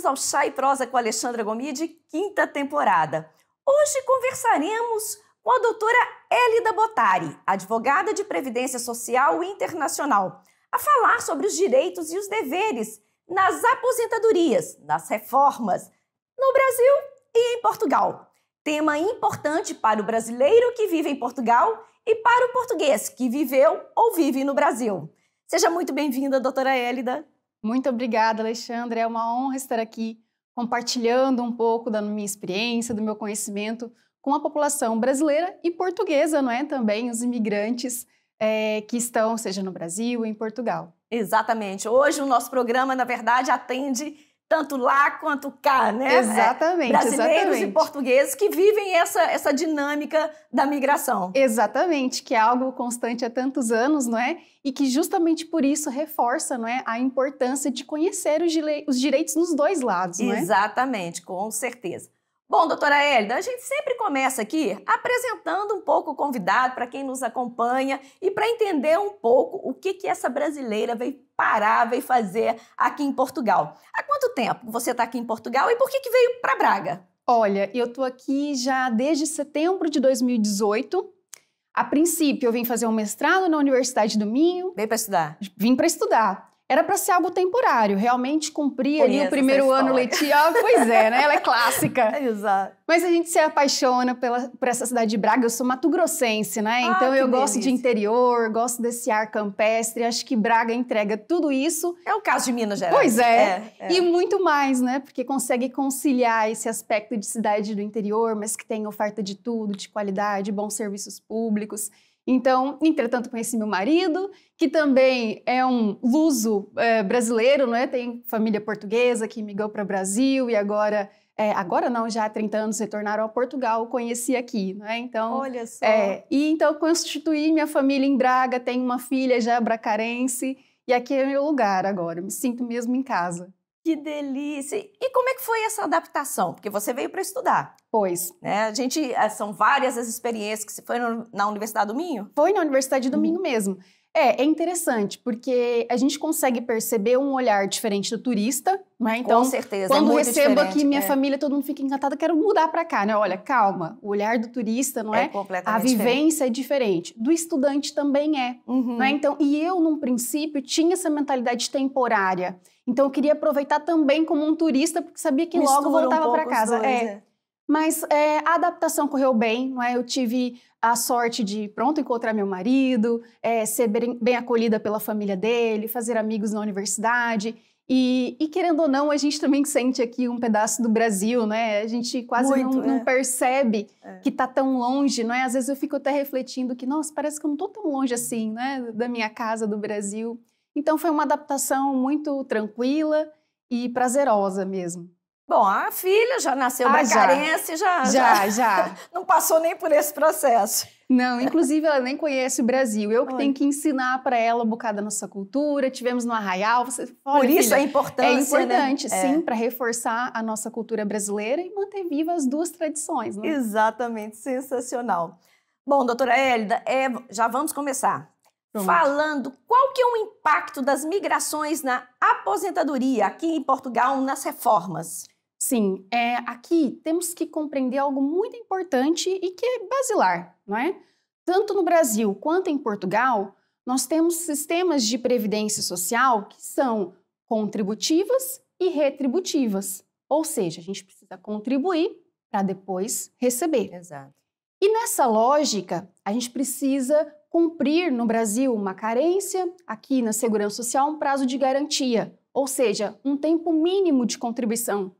bem-vindos ao Chá e Prosa com Alexandra Gomide, quinta temporada. Hoje conversaremos com a doutora Hélida Bottari, advogada de Previdência Social Internacional, a falar sobre os direitos e os deveres nas aposentadorias, nas reformas, no Brasil e em Portugal. Tema importante para o brasileiro que vive em Portugal e para o português que viveu ou vive no Brasil. Seja muito bem-vinda, doutora Hélida. Muito obrigada, Alexandra. É uma honra estar aqui compartilhando um pouco da minha experiência, do meu conhecimento com a população brasileira e portuguesa, não é? Também os imigrantes que estão, seja no Brasil ou em Portugal. Exatamente. Hoje o nosso programa, na verdade, atende tanto lá quanto cá, né? Exatamente. Brasileiros e portugueses que vivem essa dinâmica da migração. Exatamente, que é algo constante há tantos anos, não é? E que justamente por isso reforça, não é, a importância de conhecer os direitos nos dois lados, não é? Exatamente, com certeza. Bom, doutora Hélida, a gente sempre começa aqui apresentando um pouco o convidado para quem nos acompanha e para entender um pouco o que essa brasileira veio fazer aqui em Portugal. Há quanto tempo você está aqui em Portugal e por que veio para Braga? Olha, eu estou aqui já desde setembro de 2018. A princípio, eu vim fazer um mestrado na Universidade do Minho. Veio para estudar? Vim para estudar. Era para ser algo temporário, realmente cumprir ali o primeiro ano letivo. Pois é, né? Ela é clássica. Exato. Mas a gente se apaixona por essa cidade de Braga. Eu sou mato-grossense, né? Então eu gosto de interior, gosto desse ar campestre. Acho que Braga entrega tudo isso. É o caso de Minas Gerais. Pois é. E muito mais, né? Porque consegue conciliar esse aspecto de cidade do interior, mas que tem oferta de tudo, de qualidade, bons serviços públicos. Então, entretanto, conheci meu marido, que também é um luso brasileiro, não é? Tem família portuguesa que migrou para o Brasil e agora não, já há 30 anos retornaram a Portugal, conheci aqui, não é? Então, olha só. E então constituí minha família em Braga, tenho uma filha já bracarense e aqui é meu lugar agora, me sinto mesmo em casa. Que delícia! E como é que foi essa adaptação? Porque você veio para estudar. Pois. Né? São várias as experiências que você foi na Universidade do Minho? Foi na Universidade do Minho mesmo. É interessante, porque a gente consegue perceber um olhar diferente do turista, né? Então, com certeza, quando muito recebo diferente. aqui minha família, todo mundo fica encantado, quero mudar para cá, né? Olha, calma, o olhar do turista, não é? Completamente a vivência é diferente. Do estudante também é. Não é? Então, e eu, num princípio, tinha essa mentalidade temporária. Então, eu queria aproveitar também como um turista, porque sabia que logo voltava para casa. Mas a adaptação correu bem, não é? Eu tive a sorte de, encontrar meu marido, ser bem acolhida pela família dele, fazer amigos na universidade. E querendo ou não, a gente também sente aqui um pedaço do Brasil, né? A gente quase não percebe que está tão longe, não é? Às vezes eu fico até refletindo que, nossa, parece que eu não estou tão longe assim, né? Da minha casa, do Brasil. Então foi uma adaptação muito tranquila e prazerosa mesmo. Bom, a filha já nasceu bracarense, já não passou nem por esse processo. Não, inclusive ela nem conhece o Brasil. Eu que tenho que ensinar para ela um bocado da nossa cultura. Tivemos no Arraial. Por isso a importância, é importante, né? Sim, para reforçar a nossa cultura brasileira e manter vivas as duas tradições. Né? Exatamente, sensacional. Bom, doutora Hélida, já vamos começar. Falando qual que é o impacto das migrações na aposentadoria aqui em Portugal nas reformas. Sim, aqui temos que compreender algo muito importante e que é basilar, não é? Tanto no Brasil quanto em Portugal, nós temos sistemas de previdência social que são contributivas e retributivas. Ou seja, a gente precisa contribuir para depois receber. Exato. E nessa lógica, a gente precisa cumprir no Brasil uma carência, aqui na Segurança Social um prazo de garantia, ou seja, um tempo mínimo de contribuição.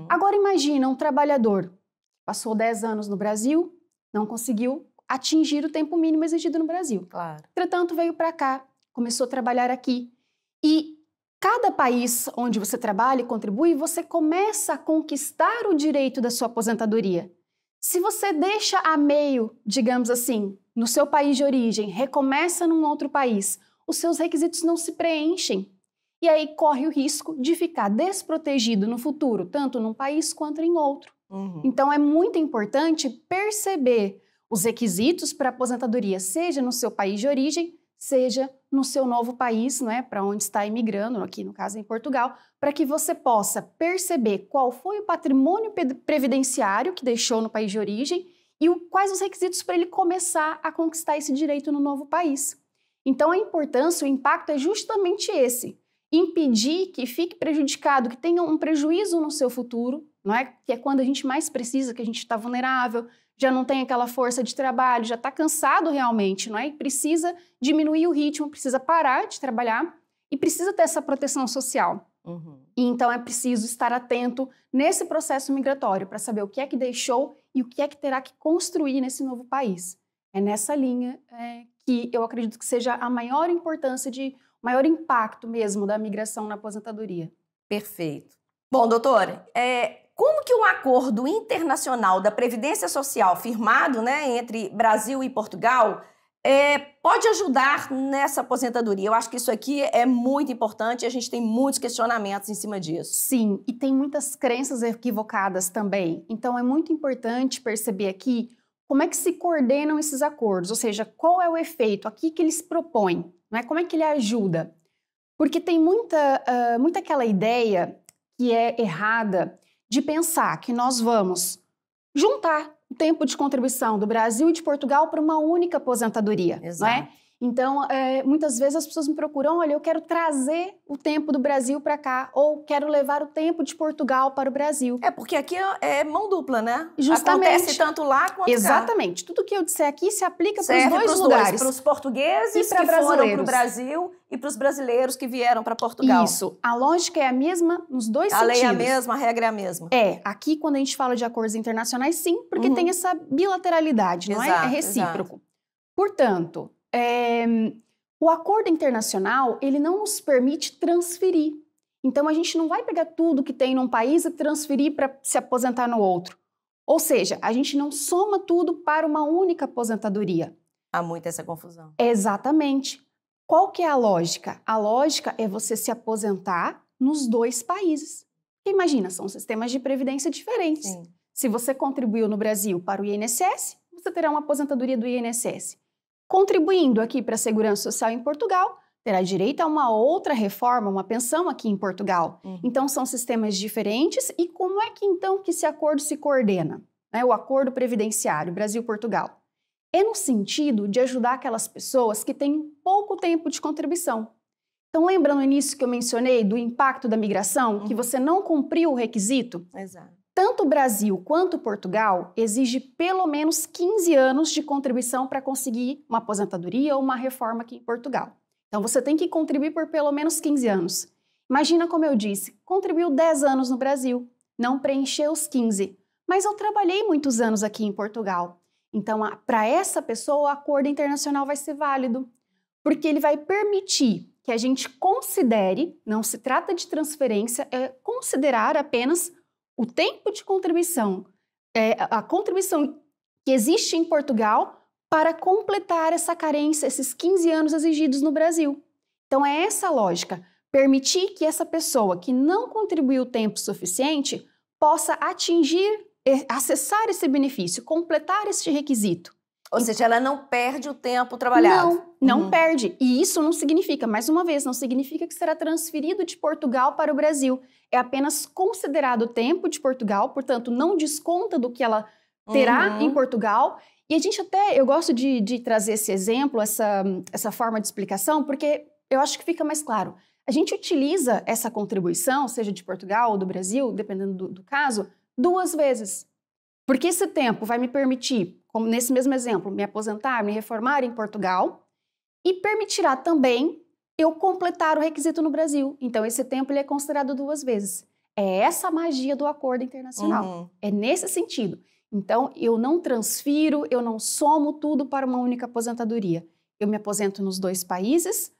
Agora imagina um trabalhador que passou 10 anos no Brasil, não conseguiu atingir o tempo mínimo exigido no Brasil. Claro. Entretanto, veio para cá, começou a trabalhar aqui. E cada país onde você trabalha e contribui, você começa a conquistar o direito da sua aposentadoria. Se você deixa a meio, digamos assim, no seu país de origem, recomeça num outro país, os seus requisitos não se preenchem. E aí corre o risco de ficar desprotegido no futuro, tanto num país quanto em outro. Então é muito importante perceber os requisitos para aposentadoria, seja no seu país de origem, seja no seu novo país, não é? Para onde está imigrando, aqui no caso em Portugal, para que você possa perceber qual foi o patrimônio previdenciário que deixou no país de origem e quais os requisitos para ele começar a conquistar esse direito no novo país. Então, a importância, o impacto é justamente esse: impedir que fique prejudicado, que tenha um prejuízo no seu futuro, não é? Que é quando a gente mais precisa, que a gente está vulnerável, já não tem aquela força de trabalho, já está cansado realmente, não é? E precisa diminuir o ritmo, precisa parar de trabalhar e precisa ter essa proteção social. E então é preciso estar atento nesse processo migratório para saber o que é que deixou e o que é que terá que construir nesse novo país. É nessa linha que eu acredito que seja a maior importância, o maior impacto mesmo da migração na aposentadoria. Perfeito. Bom, doutora, como que um acordo internacional da Previdência Social firmado, né, entre Brasil e Portugal pode ajudar nessa aposentadoria? Eu acho que isso aqui é muito importante e a gente tem muitos questionamentos em cima disso. Sim, e tem muitas crenças equivocadas também. Então é muito importante perceber aqui como é que se coordenam esses acordos, ou seja, qual é o efeito aqui que eles propõem, não é? Como é que ele ajuda? Porque tem muita aquela ideia que é errada de pensar que nós vamos juntar o tempo de contribuição do Brasil e de Portugal para uma única aposentadoria, não é? Então, muitas vezes as pessoas me procuram, olha, eu quero trazer o tempo do Brasil para cá, ou quero levar o tempo de Portugal para o Brasil. Porque aqui é mão dupla, né? Justamente. Acontece tanto lá quanto Exatamente. cá. Tudo que eu disser aqui se aplica para os dois lugares. Para os portugueses e que foram para o Brasil e para os brasileiros que vieram para Portugal. Isso. A lógica é a mesma nos dois sentidos. A lei é a mesma, a regra é a mesma. Aqui quando a gente fala de acordos internacionais, sim, porque tem essa bilateralidade, não é? É recíproco. Exato. Portanto, o acordo internacional, ele não nos permite transferir. Então, a gente não vai pegar tudo que tem num país e transferir para se aposentar no outro. Ou seja, a gente não soma tudo para uma única aposentadoria. Há muito essa confusão. Exatamente. Qual que é a lógica? A lógica é você se aposentar nos dois países. Porque imagina, são sistemas de previdência diferentes. Sim. Se você contribuiu no Brasil para o INSS, você terá uma aposentadoria do INSS. Contribuindo aqui para a Segurança Social em Portugal, terá direito a uma outra reforma, uma pensão aqui em Portugal. Então, são sistemas diferentes. E como é que, então, que esse acordo se coordena? O acordo previdenciário Brasil-Portugal. É no sentido de ajudar aquelas pessoas que têm pouco tempo de contribuição. Então, lembra no início que eu mencionei do impacto da migração, que você não cumpriu o requisito? Exato. Tanto o Brasil quanto Portugal exige pelo menos 15 anos de contribuição para conseguir uma aposentadoria ou uma reforma aqui em Portugal. Então, você tem que contribuir por pelo menos 15 anos. Imagina, como eu disse, contribuiu 10 anos no Brasil, não preencheu os 15. Mas eu trabalhei muitos anos aqui em Portugal. Então, para essa pessoa, o acordo internacional vai ser válido, porque ele vai permitir que a gente considere, não se trata de transferência, é considerar apenas o tempo de contribuição, a contribuição que existe em Portugal para completar essa carência, esses 15 anos exigidos no Brasil. Então, é essa a lógica, permitir que essa pessoa que não contribuiu tempo suficiente possa acessar esse benefício, completar esse requisito. Ou seja, ela não perde o tempo trabalhado. Não perde. E isso não significa, mais uma vez, não significa que será transferido de Portugal para o Brasil. É apenas considerado o tempo de Portugal, portanto, não desconta do que ela terá em Portugal. E a gente eu gosto de trazer esse exemplo, essa forma de explicação, porque eu acho que fica mais claro. A gente utiliza essa contribuição, seja de Portugal ou do Brasil, dependendo do caso, 2 vezes. Porque esse tempo vai me permitir, como nesse mesmo exemplo, me aposentar, me reformar em Portugal e permitirá também eu completar o requisito no Brasil. Então, esse tempo ele é considerado 2 vezes. É essa a magia do acordo internacional. É nesse sentido. Então, eu não transfiro, eu não somo tudo para uma única aposentadoria. Eu me aposento nos 2 países,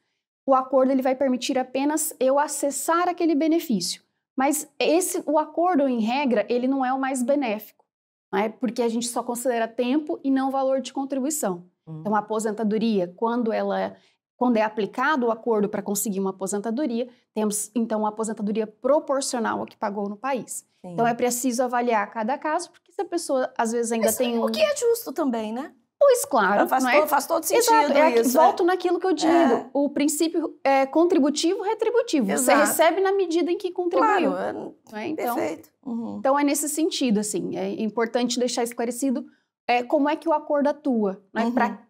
o acordo ele vai permitir apenas eu acessar aquele benefício. Mas o acordo, em regra, ele não é o mais benéfico, né? Porque a gente só considera tempo e não valor de contribuição. Então, a aposentadoria, quando é aplicado o acordo para conseguir uma aposentadoria, temos, então, uma aposentadoria proporcional ao que pagou no país. Sim. Então, é preciso avaliar cada caso, porque se a pessoa, às vezes, ainda tem o que é justo também, né? Pois claro, Faz todo sentido. Exato, isso. Volto naquilo que eu digo, o princípio contributivo retributivo. Exato. Você recebe na medida em que contribuiu. Claro, então, perfeito. Então é nesse sentido, assim, é importante deixar esclarecido como é que o acordo atua,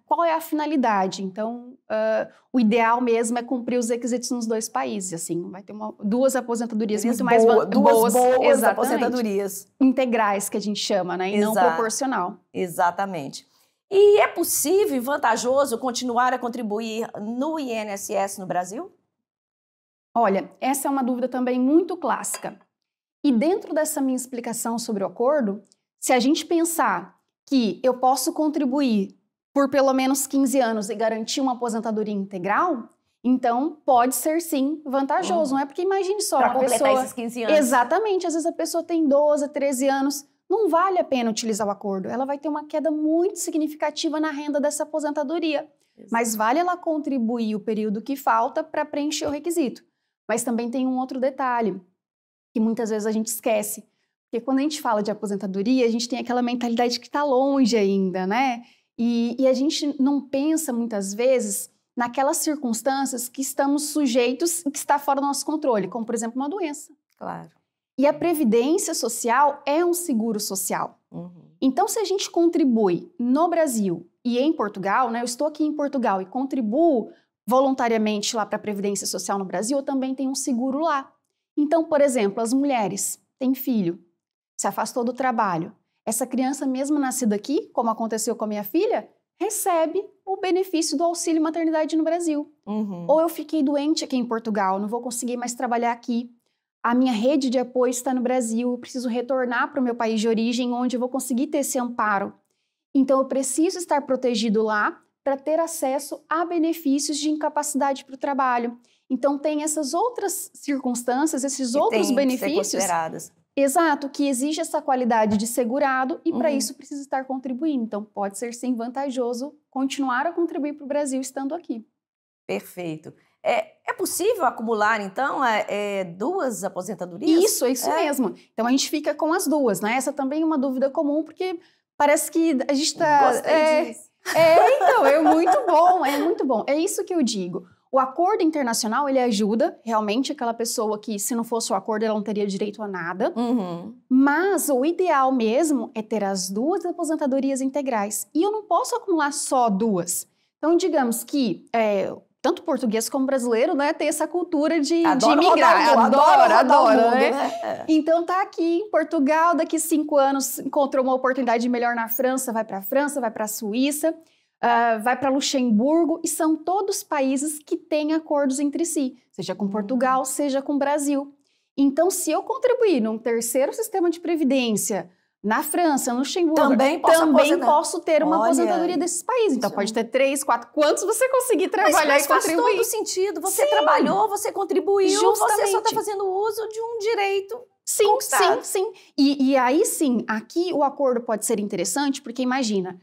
qual é a finalidade. Então, o ideal mesmo é cumprir os requisitos nos dois países, assim, vai ter duas aposentadorias muito mais boas aposentadorias. Integrais, que a gente chama, né, e não proporcional. Exatamente. E é possível e vantajoso continuar a contribuir no INSS no Brasil? Olha, essa é uma dúvida também muito clássica. E dentro dessa minha explicação sobre o acordo, se a gente pensar que eu posso contribuir por pelo menos 15 anos e garantir uma aposentadoria integral, então pode ser sim vantajoso, não é? Porque imagine só, uma pessoa... Para completar esses 15 anos. Exatamente, às vezes a pessoa tem 12, 13 anos, não vale a pena utilizar o acordo. Ela vai ter uma queda muito significativa na renda dessa aposentadoria. Exato. Mas vale ela contribuir o período que falta para preencher o requisito. Mas também tem um outro detalhe, que muitas vezes a gente esquece. Porque quando a gente fala de aposentadoria, a gente tem aquela mentalidade que está longe ainda, né? E a gente não pensa muitas vezes naquelas circunstâncias que estamos sujeitos e que está fora do nosso controle, como por exemplo uma doença. Claro. E a Previdência Social é um seguro social. Então, se a gente contribui no Brasil e em Portugal, né? Eu estou aqui em Portugal e contribuo voluntariamente lá para a Previdência Social no Brasil, eu também tenho um seguro lá. Então, por exemplo, as mulheres têm filho, se afastou do trabalho. Essa criança mesmo nascida aqui, como aconteceu com a minha filha, recebe o benefício do auxílio maternidade no Brasil. Ou eu fiquei doente aqui em Portugal, não vou conseguir mais trabalhar aqui. A minha rede de apoio está no Brasil, eu preciso retornar para o meu país de origem, onde eu vou conseguir ter esse amparo. Então, eu preciso estar protegido lá para ter acesso a benefícios de incapacidade para o trabalho. Então, tem essas outras circunstâncias, esses outros benefícios. Que ser consideradas. Exato, que exige essa qualidade de segurado e para isso precisa estar contribuindo. Então, pode ser sim vantajoso continuar a contribuir para o Brasil estando aqui. Perfeito. É possível acumular, então, duas aposentadorias? Isso mesmo. Então, a gente fica com as duas, né? Essa também é uma dúvida comum, porque parece que a gente está... Gostei disso. Então, é muito bom, é muito bom. É isso que eu digo. O acordo internacional, ele ajuda realmente aquela pessoa que, se não fosse o acordo, ela não teria direito a nada. Mas o ideal mesmo é ter as duas aposentadorias integrais. E eu não posso acumular só duas. Então, digamos que tanto português como brasileiro, né, tem essa cultura de migrar. Adora, né? Então, tá aqui em Portugal, daqui 5 anos encontrou uma oportunidade melhor na França, vai para a Suíça. Vai para Luxemburgo, e são todos países que têm acordos entre si, seja com Portugal, seja com o Brasil. Então, se eu contribuir num terceiro sistema de previdência na França, no Luxemburgo, também posso ter uma aposentadoria desses países. Então, pode ter 3, 4, quantos você conseguir trabalhar mas e contribuir. Faz todo sentido. Você trabalhou, você contribuiu, justamente. Você só está fazendo uso de um direito. Sim. E aí sim, aqui o acordo pode ser interessante, porque imagina,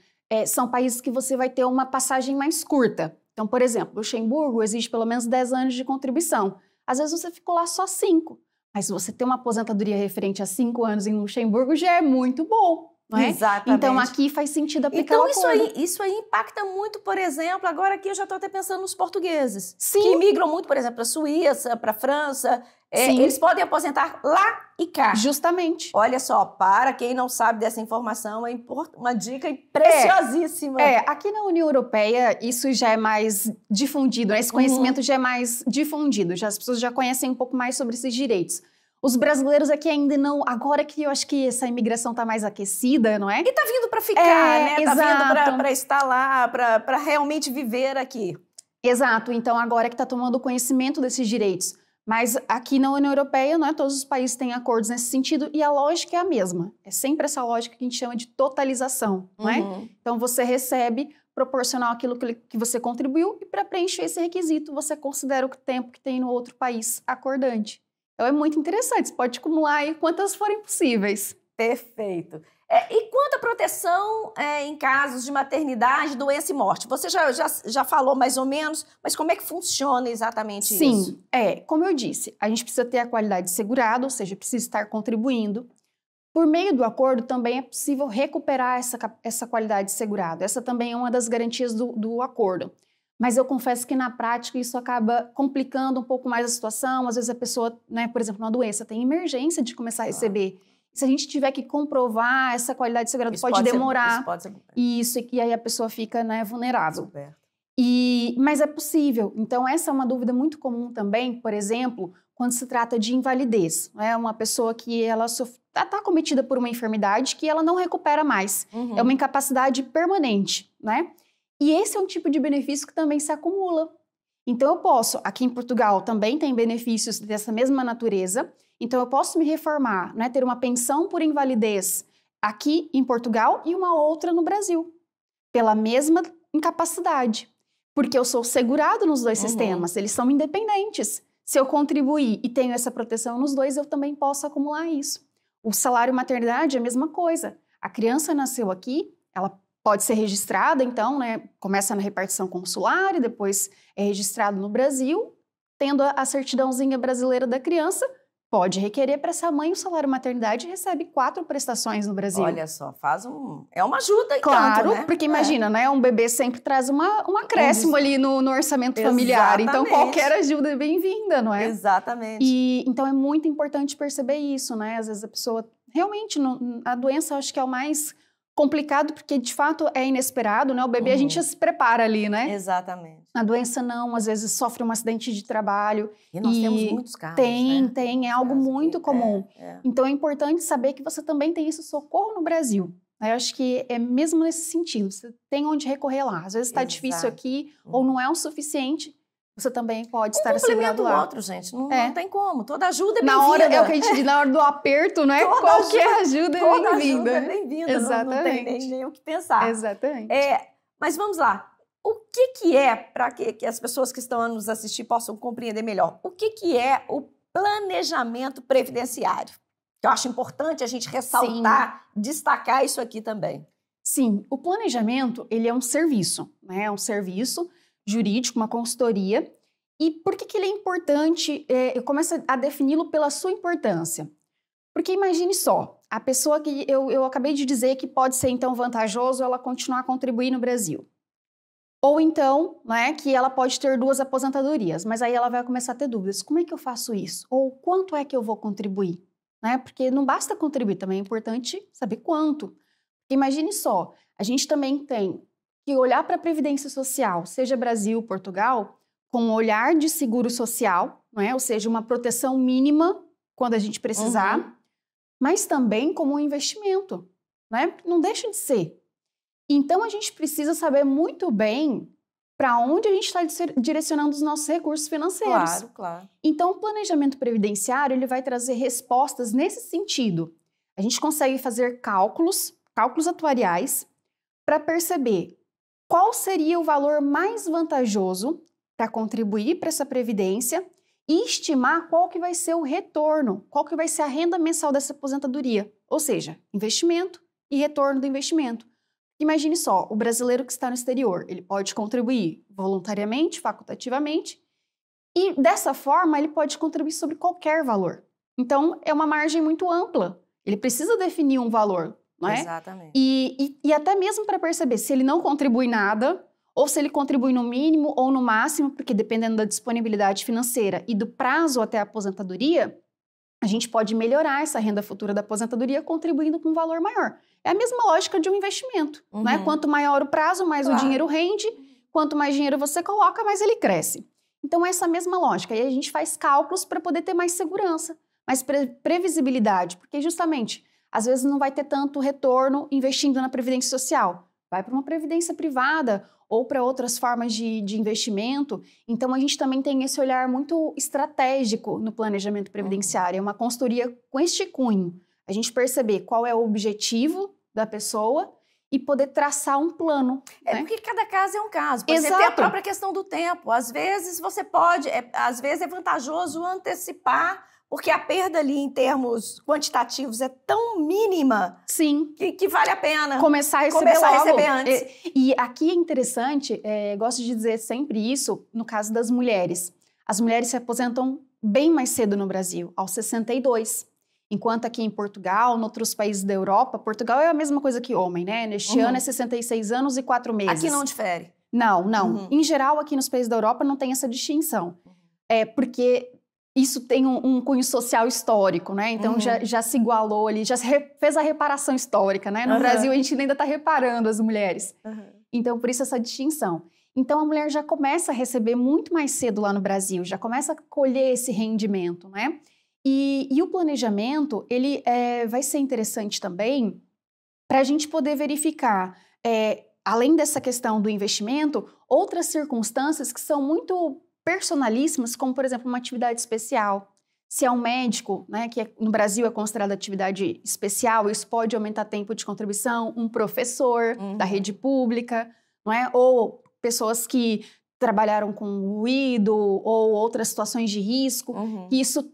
são países que você vai ter uma passagem mais curta. Então, por exemplo, Luxemburgo exige pelo menos 10 anos de contribuição. Às vezes você ficou lá só 5. Mas se você tem uma aposentadoria referente a 5 anos em Luxemburgo, já é muito bom, não é? Exatamente. Então, aqui faz sentido aplicar o acordo. Então, isso aí impacta muito, por exemplo, agora aqui eu já estou até pensando nos portugueses. Sim. Que migram muito, por exemplo, para a Suíça, para a França. Eles podem aposentar lá e cá. Justamente. Olha só, para quem não sabe dessa informação, é uma dica preciosíssima. Aqui na União Europeia, isso já é mais difundido, né? Esse conhecimento já é mais difundido, as pessoas já conhecem um pouco mais sobre esses direitos. Os brasileiros aqui ainda não... Agora que eu acho que essa imigração está mais aquecida, não é? E está vindo para ficar, né? Está vindo para estar lá, para realmente viver aqui. Exato. Então, agora que está tomando conhecimento desses direitos. Mas aqui na União Europeia, não é? Todos os países têm acordos nesse sentido e a lógica é a mesma. É sempre essa lógica que a gente chama de totalização, não é? Então, você recebe proporcional àquilo que você contribuiu e para preencher esse requisito, você considera o tempo que tem no outro país acordante. Então, é muito interessante. Você pode acumular aí quantas forem possíveis. Perfeito. E quanto à proteção em casos de maternidade, doença e morte? Você já falou mais ou menos, mas como é que funciona exatamente isso? Sim, como eu disse, a gente precisa ter a qualidade de segurado, ou seja, precisa estar contribuindo. Por meio do acordo, também é possível recuperar essa qualidade de segurado. Essa também é uma das garantias do acordo. Mas eu confesso que na prática isso acaba complicando um pouco mais a situação. Às vezes a pessoa, né, por exemplo, uma doença tem emergência de começar a receber. Se a gente tiver que comprovar essa qualidade de segurado, pode demorar. Isso pode ser. Isso, e aí a pessoa fica, né, vulnerável. Mas é possível. Então essa é uma dúvida muito comum também, por exemplo, quando se trata de invalidez. Né? Uma pessoa que ela está cometida por uma enfermidade que ela não recupera mais. É uma incapacidade permanente, né? E esse é um tipo de benefício que também se acumula. Então eu posso, aqui em Portugal também tem benefícios dessa mesma natureza, então eu posso me reformar, né, ter uma pensão por invalidez aqui em Portugal e uma outra no Brasil, pela mesma incapacidade, porque eu sou segurado nos dois sistemas, eles são independentes. Se eu contribuir e tenho essa proteção nos dois, eu também posso acumular isso. O salário maternidade é a mesma coisa. A criança nasceu aqui, ela pode ser registrada, então, né, começa na repartição consular e depois é registrado no Brasil, tendo a certidãozinha brasileira da criança, pode requerer para essa mãe o salário maternidade e recebe 4 prestações no Brasil. Olha só, é uma ajuda, claro, tanto, né? Porque imagina, né, um bebê sempre traz um acréscimo ali no orçamento familiar, então qualquer ajuda é bem-vinda, não é? Exatamente. E então é muito importante perceber isso, né? Às vezes a pessoa, realmente, a doença eu acho que é o mais complicado, porque de fato é inesperado, né? O bebê a gente já se prepara ali, né? Exatamente. A doença não, às vezes sofre um acidente de trabalho. E nós temos muitos casos, Tem, é algo muito comum. Então é importante saber que você também tem esse socorro no Brasil. Eu acho que é mesmo nesse sentido, você tem onde recorrer lá. Às vezes está difícil aqui, ou não é o suficiente, você também pode estar assegurado lá. Um outro, gente. Não tem como. Toda ajuda é bem-vinda. Na hora, é o que a gente diz, na hora do aperto, né? Qualquer ajuda é bem-vinda. Toda ajuda é bem-vinda. Exatamente. Não tem nem o que pensar. Exatamente. Mas vamos lá. O que é, para que as pessoas que estão a nos assistir possam compreender melhor, o que é o planejamento previdenciário? Eu acho importante a gente ressaltar, destacar isso aqui também. Sim, o planejamento, ele é um serviço, né? É um serviço jurídico, uma consultoria. E por que ele é importante? Eu começo a defini-lo pela sua importância. Porque imagine só, a pessoa que eu acabei de dizer que pode ser então vantajoso ela continuar a contribuir no Brasil. Ou então, né, que ela pode ter 2 aposentadorias, mas aí ela vai começar a ter dúvidas. Como é que eu faço isso? Ou quanto é que eu vou contribuir? Né? Porque não basta contribuir, também é importante saber quanto. Imagine só, a gente também tem que olhar para a Previdência Social, seja Brasil, Portugal, com um olhar de seguro social, não é? Ou seja, uma proteção mínima quando a gente precisar, mas também como um investimento, né? Não deixa de ser. Então, a gente precisa saber muito bem para onde a gente está direcionando os nossos recursos financeiros. Claro. Então, o planejamento previdenciário ele vai trazer respostas nesse sentido. A gente consegue fazer cálculos atuariais, para perceber qual seria o valor mais vantajoso para contribuir para essa previdência e estimar qual que vai ser o retorno, qual que vai ser a renda mensal dessa aposentadoria, ou seja, investimento e retorno do investimento. Imagine só, o brasileiro que está no exterior, ele pode contribuir voluntariamente, facultativamente, e dessa forma ele pode contribuir sobre qualquer valor. Então, é uma margem muito ampla. Ele precisa definir um valor, não é? Exatamente. E até mesmo para perceber se ele não contribui nada, ou se ele contribui no mínimo ou no máximo, porque dependendo da disponibilidade financeira e do prazo até a aposentadoria, a gente pode melhorar essa renda futura da aposentadoria contribuindo com um valor maior. É a mesma lógica de um investimento, né? Quanto maior o prazo, mais o dinheiro rende, quanto mais dinheiro você coloca, mais ele cresce. Então, é essa mesma lógica. E a gente faz cálculos para poder ter mais segurança, mais previsibilidade, porque justamente, às vezes não vai ter tanto retorno investindo na previdência social. Vai para uma previdência privada ou para outras formas de investimento. Então, a gente também tem esse olhar muito estratégico no planejamento previdenciário. É uma consultoria com este cunho. A gente perceber qual é o objetivo da pessoa e poder traçar um plano. É, né? Porque cada caso é um caso. Por exemplo, tem a própria questão do tempo. Às vezes você pode, às vezes é vantajoso antecipar, porque a perda ali em termos quantitativos é tão mínima. Sim. Que vale a pena começar a receber antes. E aqui é interessante, gosto de dizer sempre isso, no caso das mulheres. As mulheres se aposentam bem mais cedo no Brasil, aos 62. Enquanto aqui em Portugal, em outros países da Europa, Portugal é a mesma coisa que homem, né? Neste ano é 66 anos e 4 meses. Aqui não difere? Não. Em geral, aqui nos países da Europa não tem essa distinção. Porque isso tem um cunho social histórico, né? Então já se igualou ali, já fez a reparação histórica, né? No Brasil a gente ainda está reparando as mulheres. Então, por isso essa distinção. Então, a mulher já começa a receber muito mais cedo lá no Brasil, já começa a colher esse rendimento, né? E o planejamento, ele vai ser interessante também para a gente poder verificar, além dessa questão do investimento, outras circunstâncias que são muito personalíssimas, como, por exemplo, uma atividade especial. Se é um médico, né, que no Brasil é considerada atividade especial, isso pode aumentar tempo de contribuição, um professor da rede pública, não é? Ou pessoas que trabalharam com ruído ou outras situações de risco, que isso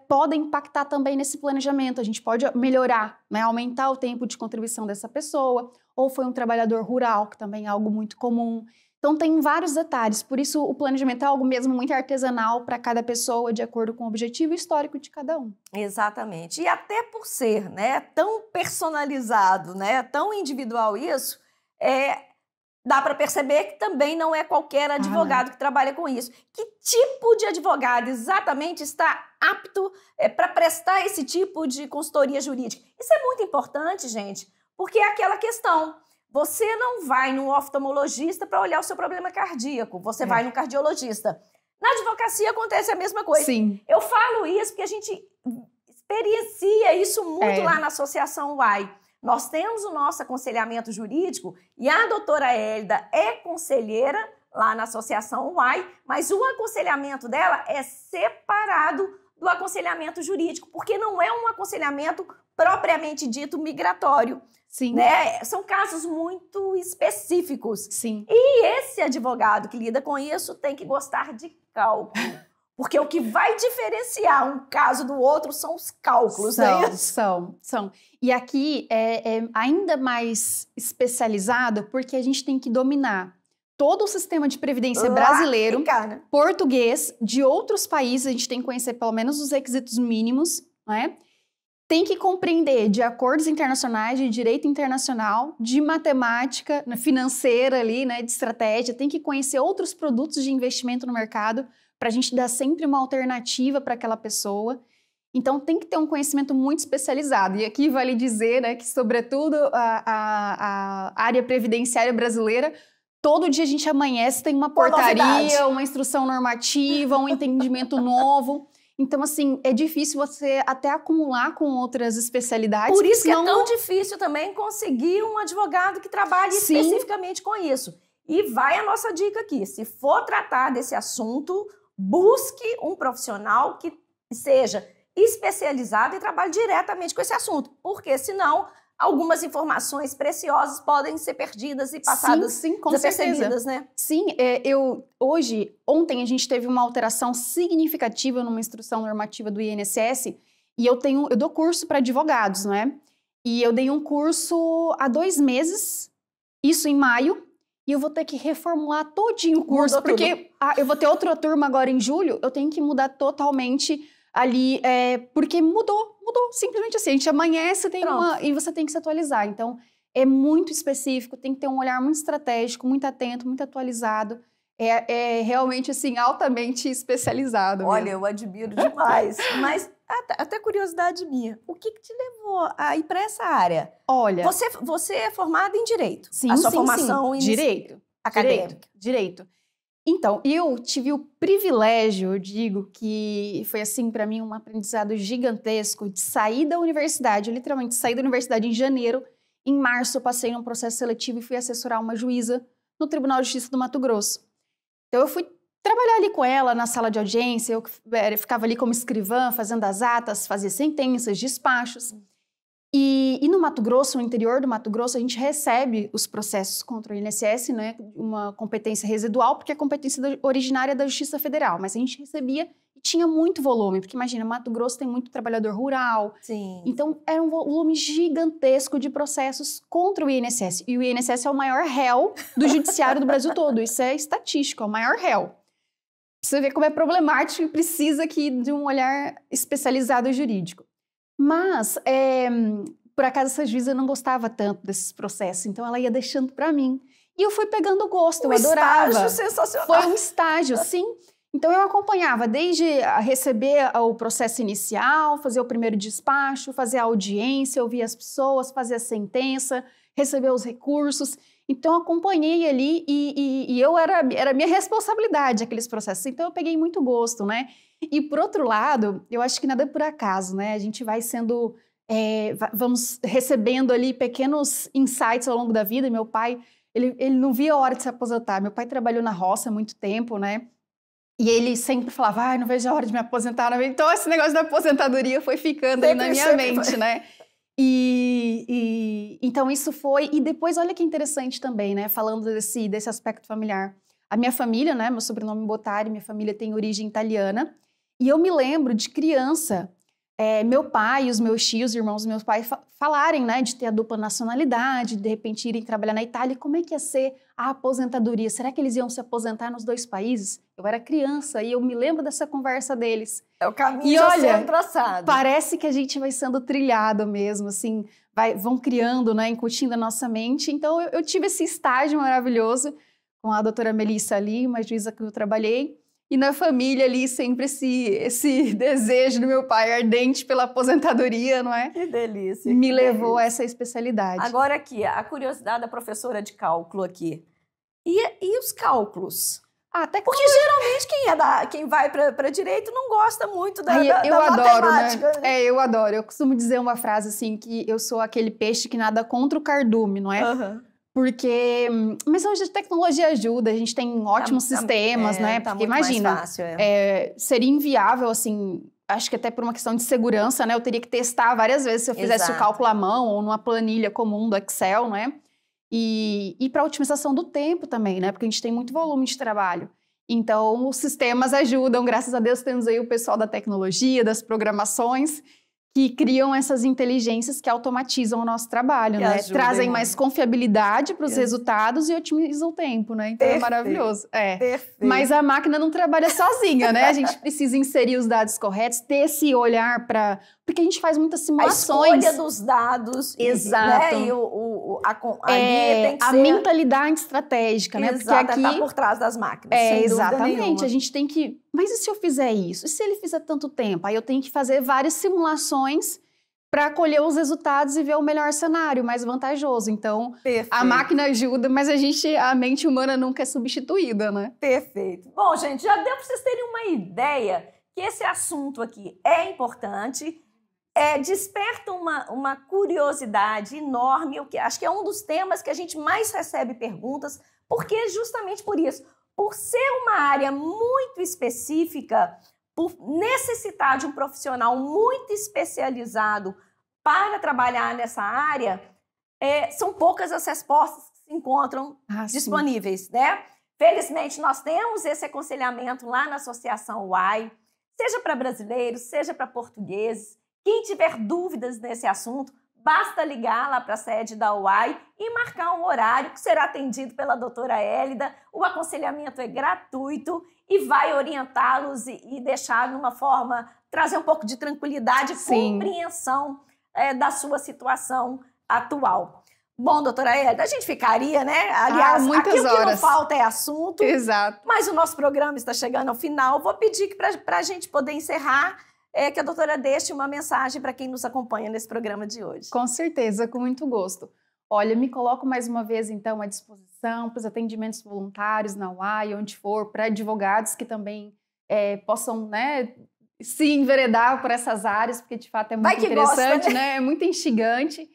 pode impactar também nesse planejamento. A gente pode melhorar, né, aumentar o tempo de contribuição dessa pessoa, ou foi um trabalhador rural, que também é algo muito comum. Então, tem vários detalhes, por isso o planejamento é algo mesmo muito artesanal para cada pessoa, de acordo com o objetivo histórico de cada um. Exatamente. E até por ser, né, tão personalizado, né, tão individual isso, dá para perceber que também não é qualquer advogado que trabalha com isso. Que tipo de advogado exatamente está apto para prestar esse tipo de consultoria jurídica? Isso é muito importante, gente, porque é aquela questão. Você não vai no oftalmologista para olhar o seu problema cardíaco, você vai no cardiologista. Na advocacia acontece a mesma coisa. Sim. Eu falo isso porque a gente experiencia isso muito lá na Associação UAI. Nós temos o nosso aconselhamento jurídico e a doutora Hélida é conselheira lá na Associação UAI, mas o aconselhamento dela é separado do aconselhamento jurídico, porque não é um aconselhamento propriamente dito migratório. Sim. Né? São casos muito específicos. Sim. E esse advogado que lida com isso tem que gostar de cálculo. Porque o que vai diferenciar um caso do outro são os cálculos. São. E aqui é ainda mais especializado porque a gente tem que dominar todo o sistema de previdência brasileiro, português, de outros países, a gente tem que conhecer pelo menos os requisitos mínimos, né? Tem que compreender de acordos internacionais, de direito internacional, de matemática financeira ali, né, de estratégia, tem que conhecer outros produtos de investimento no mercado para a gente dar sempre uma alternativa para aquela pessoa. Então, tem que ter um conhecimento muito especializado. E aqui vale dizer, né, que, sobretudo, a área previdenciária brasileira, todo dia a gente amanhece, tem uma portaria, uma instrução normativa, um entendimento novo. Então, assim, é difícil você até acumular com outras especialidades. Por isso que é tão difícil também conseguir um advogado que trabalhe especificamente com isso. E vai a nossa dica aqui. Se for tratar desse assunto, busque um profissional que seja especializado e trabalhe diretamente com esse assunto. Porque, senão, algumas informações preciosas podem ser perdidas e passadas desapercebidas, né? Sim, ontem a gente teve uma alteração significativa numa instrução normativa do INSS e eu dou curso para advogados, né? E eu dei um curso há 2 meses, isso em maio, e eu vou ter que reformular todinho o curso, porque eu vou ter outra turma agora em julho, eu tenho que mudar totalmente ali, porque mudou, simplesmente assim, a gente amanhece e você tem que se atualizar, então é muito específico, tem que ter um olhar muito estratégico, muito atento, muito atualizado, é realmente assim, altamente especializado. Olha, eu admiro demais, mas até curiosidade minha, o que te levou a ir para essa área? Olha... Você é formada em Direito, sim, a sua formação Direito, acadêmica. Direito. Então, eu tive o privilégio, eu digo, que foi assim para mim um aprendizado gigantesco de sair da universidade, eu literalmente saí da universidade em janeiro, em março eu passei num processo seletivo e fui assessorar uma juíza no Tribunal de Justiça do Mato Grosso. Então eu fui trabalhar ali com ela na sala de audiência, eu ficava ali como escrivã, fazendo as atas, fazia sentenças, despachos. E no Mato Grosso, no interior do Mato Grosso, a gente recebe os processos contra o INSS, né, uma competência residual, porque é competência originária da Justiça Federal, mas a gente recebia e tinha muito volume, porque imagina, Mato Grosso tem muito trabalhador rural, então era um volume gigantesco de processos contra o INSS, e o INSS é o maior réu do judiciário do Brasil todo, isso é estatístico, é o maior réu. Você vê como é problemático e precisa aqui de um olhar especializado jurídico. Mas, por acaso, essa juíza não gostava tanto desses processos, então ela ia deixando para mim. E eu fui pegando gosto, eu adorava. Estágio sensacional. Foi um estágio, sim. Então eu acompanhava desde receber o processo inicial, fazer o primeiro despacho, fazer a audiência, ouvir as pessoas, fazer a sentença, receber os recursos. Então eu acompanhei ali e era minha responsabilidade aqueles processos. Então eu peguei muito gosto, né? E por outro lado, eu acho que nada é por acaso, né? A gente vai sendo, vamos recebendo ali pequenos insights ao longo da vida. Meu pai, ele não via a hora de se aposentar. Meu pai trabalhou na roça há muito tempo, né? E ele sempre falava, não vejo a hora de me aposentar. Então, esse negócio da aposentadoria foi ficando aí na minha mente, né? Então, isso foi... E depois, olha que interessante também, né? Falando desse aspecto familiar. A minha família, né? Meu sobrenome Bottari, minha família tem origem italiana. E eu me lembro de criança, meu pai e os meus tios, irmãos do meu pai, falarem, né? De ter a dupla nacionalidade, de repente irem trabalhar na Itália. Como é que ia ser a aposentadoria? Será que eles iam se aposentar nos 2 países? Eu era criança e eu me lembro dessa conversa deles. É o caminho já sendo traçado. Parece que a gente vai sendo trilhado mesmo, assim, vão criando, né, incutindo a nossa mente. Então, eu tive esse estágio maravilhoso com a doutora Melissa ali, uma juíza que eu trabalhei. E na família ali, sempre esse desejo do meu pai ardente pela aposentadoria, não é? Que delícia. Me levou a essa especialidade. Agora aqui, a curiosidade da professora de cálculo aqui. E os cálculos? Até porque geralmente quem vai para direito não gosta muito da matemática. Né? Eu adoro. Eu costumo dizer uma frase assim, que eu sou aquele peixe que nada contra o cardume, não é? Uhum. Porque... Mas hoje a tecnologia ajuda, a gente tem ótimos sistemas, né? Porque imagina, mais fácil, seria inviável, assim... Acho que até por uma questão de segurança, né? Eu teria que testar várias vezes se eu fizesse o cálculo à mão ou numa planilha comum do Excel, né? E para otimização do tempo também, né? Porque a gente tem muito volume de trabalho. Então, os sistemas ajudam. Graças a Deus, temos aí o pessoal da tecnologia, das programações, que criam essas inteligências que automatizam o nosso trabalho, né? Trazem mais confiabilidade para os resultados e otimizam o tempo, né? Então, é maravilhoso. Mas a máquina não trabalha sozinha, né? A gente precisa inserir os dados corretos, ter esse olhar para... Porque a gente faz muitas simulações. A escolha dos dados. Exato. Né? E tem que a ser... mentalidade estratégica, né? Exato, porque aqui tá por trás das máquinas, sem exatamente. A gente tem que... Mas e se eu fizer isso? E se ele fizer tanto tempo? Aí eu tenho que fazer várias simulações para colher os resultados e ver o melhor cenário, mais vantajoso. Então, a máquina ajuda, mas a mente humana nunca é substituída, né? Perfeito. Bom, gente, já deu para vocês terem uma ideia que esse assunto aqui é importante, desperta uma curiosidade enorme, acho que é um dos temas que a gente mais recebe perguntas, porque justamente por isso, por ser uma área muito específica, por necessitar de um profissional muito especializado para trabalhar nessa área, são poucas as respostas que se encontram disponíveis, né? Felizmente, nós temos esse aconselhamento lá na Associação UAI, seja para brasileiros, seja para portugueses. Quem tiver dúvidas nesse assunto, basta ligar lá para a sede da UAI e marcar um horário que será atendido pela doutora Hélida. O aconselhamento é gratuito e vai orientá-los e deixar de uma forma, trazer um pouco de tranquilidade e compreensão da sua situação atual. Bom, doutora Hélida, a gente ficaria, né? Aliás, muitas aquilo horas. Que não falta é assunto. Exato. Mas o nosso programa está chegando ao final. Vou pedir que para a gente poder encerrar, que a doutora deixe uma mensagem para quem nos acompanha nesse programa de hoje. Com certeza, com muito gosto. Olha, me coloco mais uma vez, então, à disposição para os atendimentos voluntários na UAI, onde for, para advogados que também possam, né, se enveredar por essas áreas, porque, de fato, é muito interessante, gosta, né? É muito instigante.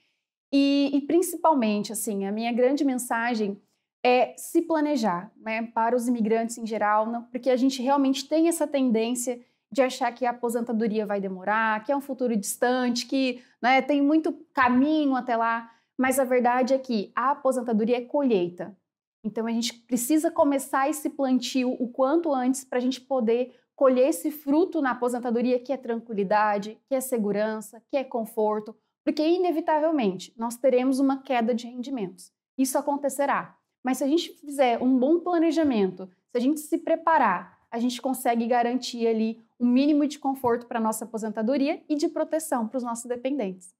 E, principalmente, assim, a minha grande mensagem é se planejar, né, para os imigrantes em geral, não, porque a gente realmente tem essa tendência de achar que a aposentadoria vai demorar, que é um futuro distante, que, né, tem muito caminho até lá, mas a verdade é que a aposentadoria é colheita. Então, a gente precisa começar esse plantio o quanto antes para a gente poder colher esse fruto na aposentadoria, que é tranquilidade, que é segurança, que é conforto, porque, inevitavelmente, nós teremos uma queda de rendimentos. Isso acontecerá. Mas se a gente fizer um bom planejamento, se a gente se preparar, a gente consegue garantir ali um mínimo de conforto para a nossa aposentadoria e de proteção para os nossos dependentes.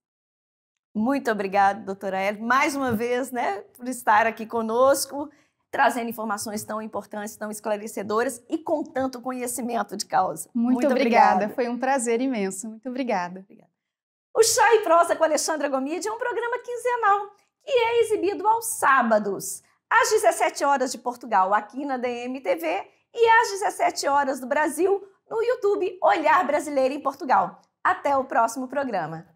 Muito obrigada, doutora Elly, mais uma vez, né, por estar aqui conosco, trazendo informações tão importantes, tão esclarecedoras e com tanto conhecimento de causa. Muito obrigada, foi um prazer imenso. Muito obrigada. O Chá e Prosa com Alexandra Gomide é um programa quinzenal que é exibido aos sábados, às 17 horas de Portugal, aqui na DMTV, e às 17 horas do Brasil, no YouTube Olhar Brasileiro em Portugal. Até o próximo programa.